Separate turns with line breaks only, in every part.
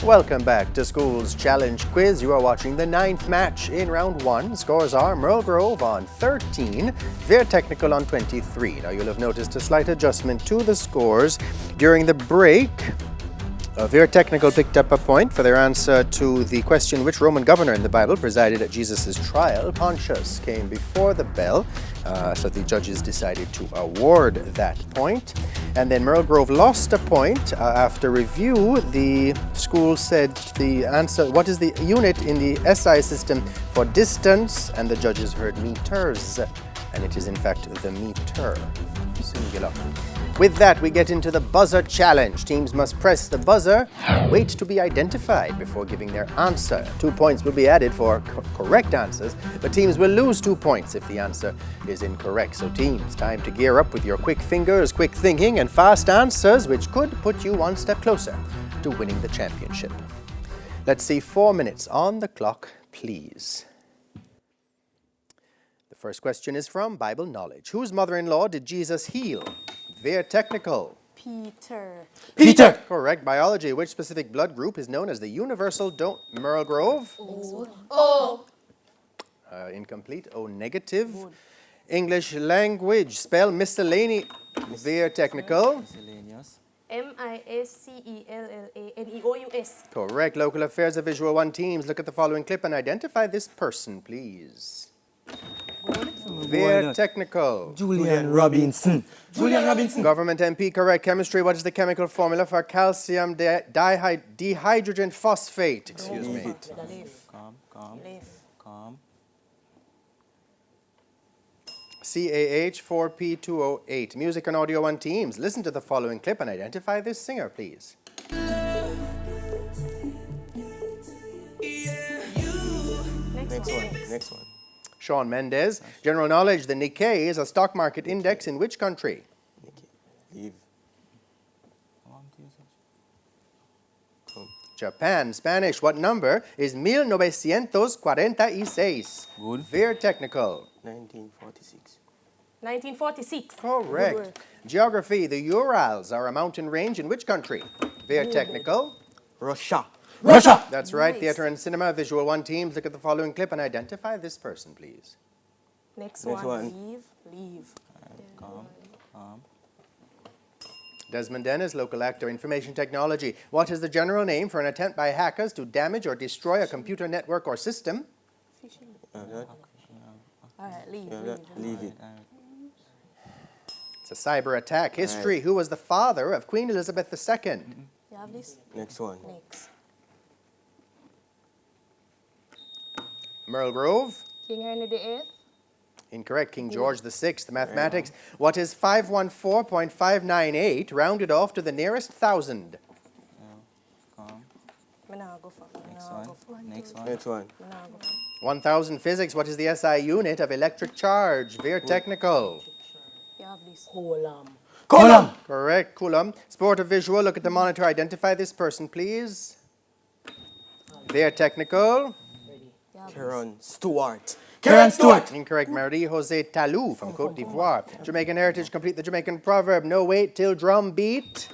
Welcome back to School's Challenge Quiz. You are watching the 9th match in round 1. Scores are Merl Grove on 13, Vere Technical on 23. Now you'll have noticed a slight adjustment to the scores during the break. Vere Technical picked up a point for their answer to the question, which Roman governor in the Bible presided at Jesus' trial? Pontius came before the bell, so the judges decided to award that point. And then Merl Grove lost a point. After review, the school said the answer, what is the unit in the SI system for distance? And the judges heard meters, and it is in fact the meter, singular. With that, we get into the buzzer challenge. Teams must press the buzzer and wait to be identified before giving their answer. 2 points will be added for correct answers, but teams will lose 2 points if the answer is incorrect. So teams, time to gear up with your quick fingers, quick thinking, and fast answers, which could put you one step closer to winning the championship. Let's see, 4 minutes on the clock, please. The first question is from Bible Knowledge. Whose mother-in-law did Jesus heal? Vere Technical.
Peter.
Peter!
Correct. Biology. Which specific blood group is known as the universal Merl Grove?
O.
Incomplete. O negative. English language. Spell miscellany. Vere Technical.
Miscellaneous.
MISCELLANEOUS.
Correct. Local affairs of Visual 1 teams. Look at the following clip and identify this person, please. Vere Technical.
Julian Robinson. Julian Robinson.
Government MP, correct. Chemistry, what is the chemical formula for calcium dihydrogen phosphate? Excuse me.
Calm.
CAH4P208. Music and Audio 1 teams. Listen to the following clip and identify this singer, please.
Next one.
Shawn Mendes. General knowledge, the Nikkei is a stock market index in which country?
Leave.
Japan. Spanish, what number is 1946?
Good.
Vere Technical.
1946.
1946.
Correct. Geography, the Urals are a mountain range in which country? Vere Technical.
Russia.
That's right.
Nice.
Theater and cinema, Visual 1 teams. Look at the following clip and identify this person, please.
Next
Next
one.
one.
Leave.
Calm.
Desmond Dennis, local actor, information technology. What is the general name for an attempt by hackers to damage or destroy a computer network or system?
Alright, leave.
Leave it.
It's a cyber attack. History, who was the father of Queen Elizabeth II?
You have this?
Next one.
Next.
Merl Grove.
King Henry VIII.
Incorrect. King George VI. Mathematics. What is 514.598 rounded off to the nearest thousand?
Calm. Next one.
1,000 physics. What is the SI unit of electric charge? Vere Technical.
You have this.
Column.
Correct. Coulomb. Sport of visual. Look at the monitor. Identify this person, please. Vere Technical.
Karen Stewart.
Incorrect. Marie-José Talou from Côte d'Ivoire. Jamaican heritage. Complete the Jamaican proverb. No wait till drum beat.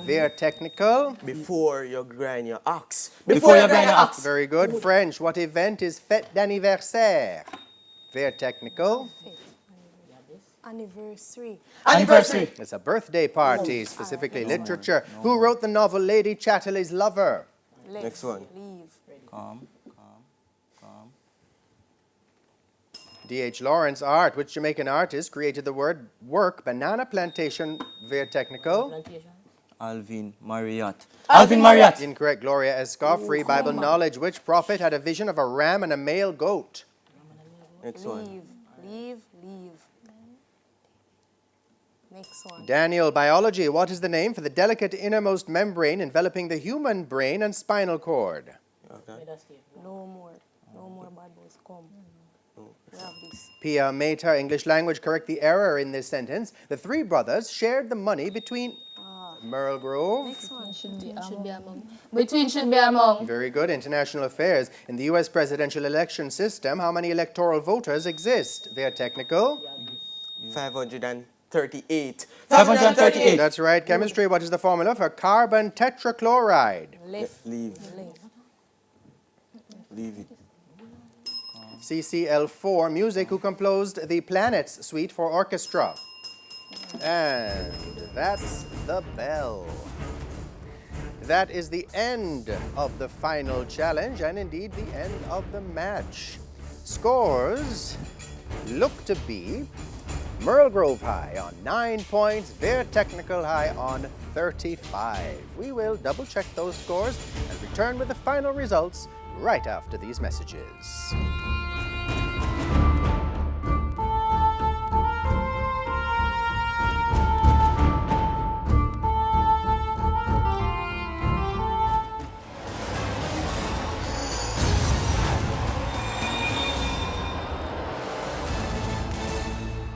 Vere Technical.
Before you grind your ox.
Very good. French. What event is fête d'anniversaire? Vere Technical.
Anniversary.
It's a birthday party, specifically literature. Who wrote the novel Lady Chatterley's Lover?
Next one.
Leave.
Calm.
D.H. Lawrence. Art. Which Jamaican artist created the word work banana plantation? Vere Technical.
Alvin Marriott.
Incorrect. Gloria Escoffery. Bible knowledge. Which prophet had a vision of a ram and a male goat?
Next one.
Leave. Next one.
Daniel. Biology. What is the name for the delicate innermost membrane enveloping the human brain and spinal cord?
Okay.
No more bad boys. Come. You have this.
Pia Mater. English language. Correct the error in this sentence. The three brothers shared the money between Merl Grove.
Next one.
Should be among.
Very good. International affairs. In the U.S. presidential election system, how many electoral voters exist? Vere Technical.
500 and 538.
538.
That's right. Chemistry, what is the formula for carbon tetrachloride?
Left.
Leave.
Left.
Leave it.
CCL4, music, who composed the Planets Suite for orchestra? And that's the bell. That is the end of the final challenge and indeed the end of the match. Scores look to be Merl Grove High on 9 points, Vere Technical High on 35. We will double check those scores and return with the final results right after these messages.